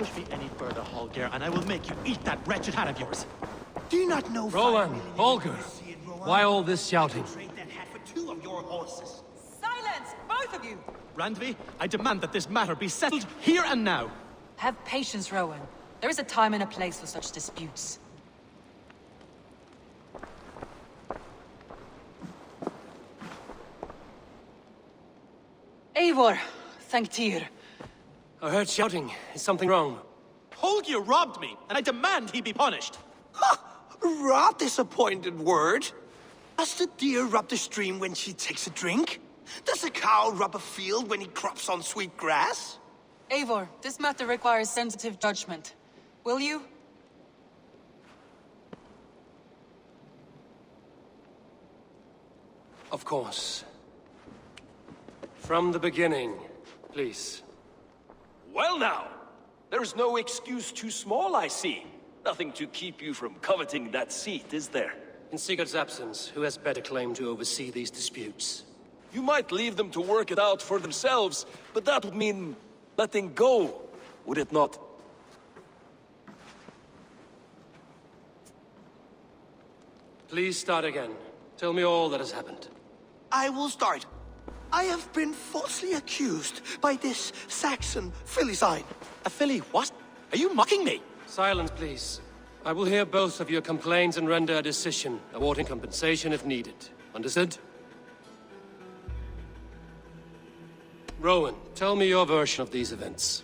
push me any further, Holger, and I will make you eat that wretched hat of yours. Do you not know... Rowan, Holger, why all this shouting? Trade that hat for 2 of your horses. Silence, both of you! Randvi, I demand that this matter be settled here and now. Have patience, Rowan. There is a time and a place for such disputes. Eivor, thank Tyr. I heard shouting. Is something wrong? Holger robbed me, and I demand he be punished. Ha! Robbed is a pointed word. Does the deer rub the stream when she takes a drink? Does a cow rub a field when he crops on sweet grass? Eivor, this matter requires sensitive judgment. Will you? Of course. From the beginning, please. Well now, there's no excuse too small, I see. Nothing to keep you from coveting that seat, is there? In Sigurd's absence, who has better claim to oversee these disputes? You might leave them to work it out for themselves, but that would mean letting go, would it not? Please start again. Tell me all that has happened. I will start. I have been falsely accused by this Saxon Philistine. A filly what? Are you mocking me? Silence, please. I will hear both of your complaints and render a decision, awarding compensation if needed. Understood? Rowan, tell me your version of these events.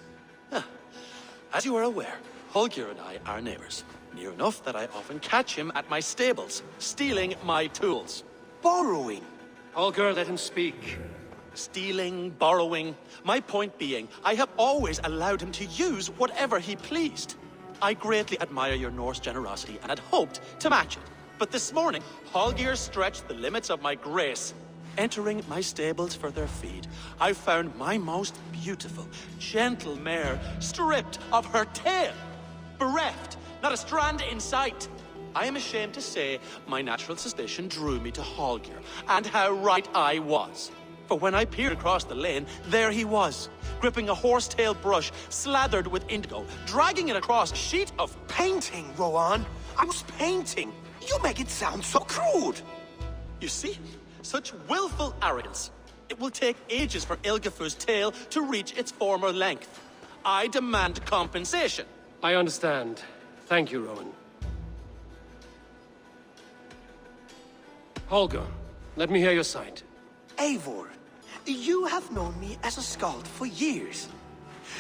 As you are aware, Holger and I are neighbors. Near enough that I often catch him at my stables, stealing my tools. Borrowing. Holger, let him speak. Stealing, borrowing. My point being, I have always allowed him to use whatever he pleased. I greatly admire your Norse generosity and had hoped to match it. But this morning, Holger stretched the limits of my grace. Entering my stables for their feed, I found my most beautiful, gentle mare stripped of her tail. Bereft, not a strand in sight. I am ashamed to say my natural suspicion drew me to Holger, and how right I was. For when I peered across the lane, there he was, gripping a horsetail brush slathered with indigo, dragging it across a sheet of Painting, Rowan. I was painting. You make it sound so crude. You see? Such willful arrogance. It will take ages for Ilgafur's tail to reach its former length. I demand compensation. I understand. Thank you, Rowan. Holger, let me hear your side. Eivor, you have known me as a skald for years.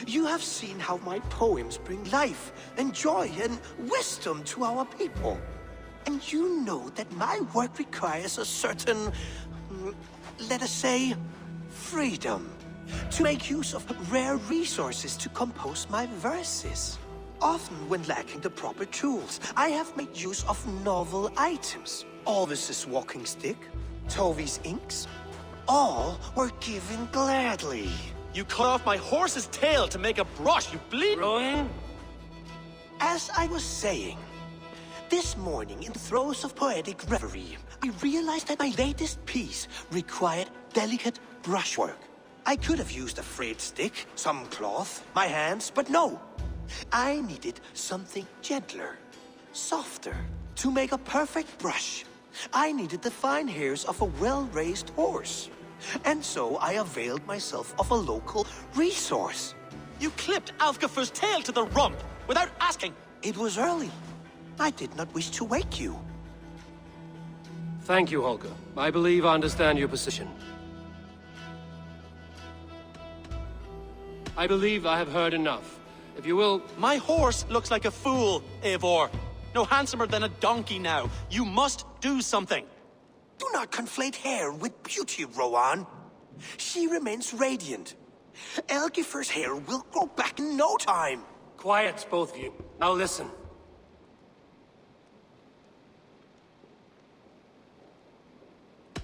You have seen how my poems bring life and joy and wisdom to our people. And you know that my work requires a certain, let us say, freedom. To make use of rare resources to compose my verses. Often when lacking the proper tools, I have made use of novel items. Alvis's walking stick, Tovi's inks, all were given gladly. You cut off my horse's tail to make a brush, you bleed— Rowan? As I was saying, this morning, in the throes of poetic reverie, I realized that my latest piece required delicate brushwork. I could have used a frayed stick, some cloth, my hands, but no. I needed something gentler, softer. To make a perfect brush, I needed the fine hairs of a well-raised horse. And so I availed myself of a local resource. You clipped Alfgafur's tail to the rump without asking. It was early. I did not wish to wake you. Thank you, Holger. I believe I understand your position. I believe I have heard enough. If you will... My horse looks like a fool, Eivor. No handsomer than a donkey now. You must do something. Do not conflate hair with beauty, Rowan. She remains radiant. Elgifur's hair will grow back in no time. Quiet, both of you. Now listen.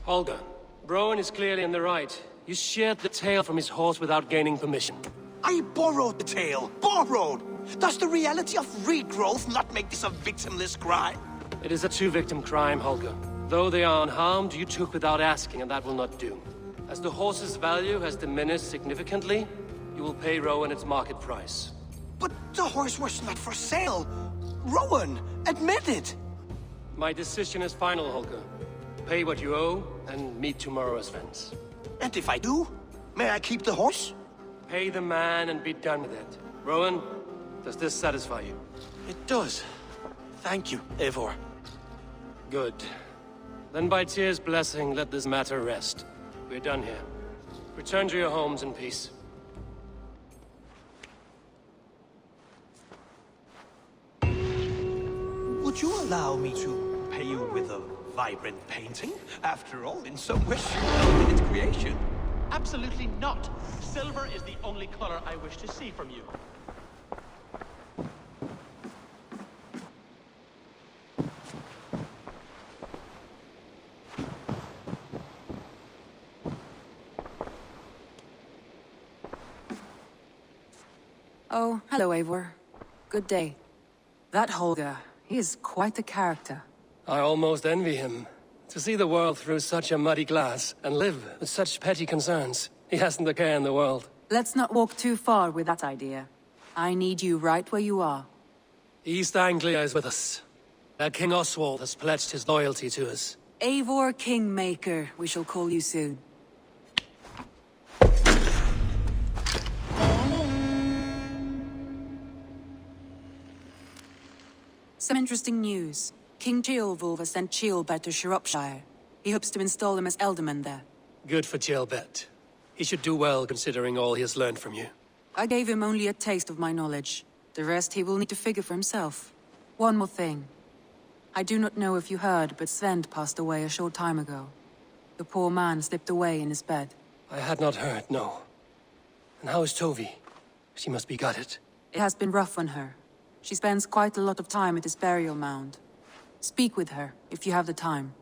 Holger, Rowan is clearly in the right. You sheared the tail from his horse without gaining permission. I borrowed the tail. Borrowed! Does the reality of regrowth not make this a victimless crime? It is a two-victim crime, Holger. Though they are unharmed, you took without asking, and that will not do. As the horse's value has diminished significantly, you will pay Rowan its market price. But the horse was not for sale. Rowan, admit it. My decision is final, Holger. Pay what you owe, and meet tomorrow as friends. And if I do, may I keep the horse? Pay the man and be done with it. Rowan, does this satisfy you? It does. Thank you, Eivor. Good. Then by Tyr's blessing, let this matter rest. We're done here. Return to your homes in peace. Would you allow me to pay you with a vibrant painting? After all, in some ways, you helped in its creation. Absolutely not. Silver is the only color I wish to see from you. Oh, hello, Eivor. Good day. That Holger, he is quite the character. I almost envy him. To see the world through such a muddy glass, and live with such petty concerns. He hasn't a care in the world. Let's not walk too far with that idea. I need you right where you are. East Anglia is with us. King Oswald has pledged his loyalty to us. Eivor Kingmaker, we shall call you soon. Some interesting news. King Ceolwulf has sent Ceolbert to Shropshire. He hopes to install him as Elderman there. Good for Ceolbert. He should do well considering all he has learned from you. I gave him only a taste of my knowledge. The rest he will need to figure for himself. One more thing. I do not know if you heard, but Svend passed away a short time ago. The poor man slipped away in his bed. I had not heard, no. And how is Tovi? She must be gutted. It has been rough on her. She spends quite a lot of time at his burial mound. Speak with her, if you have the time.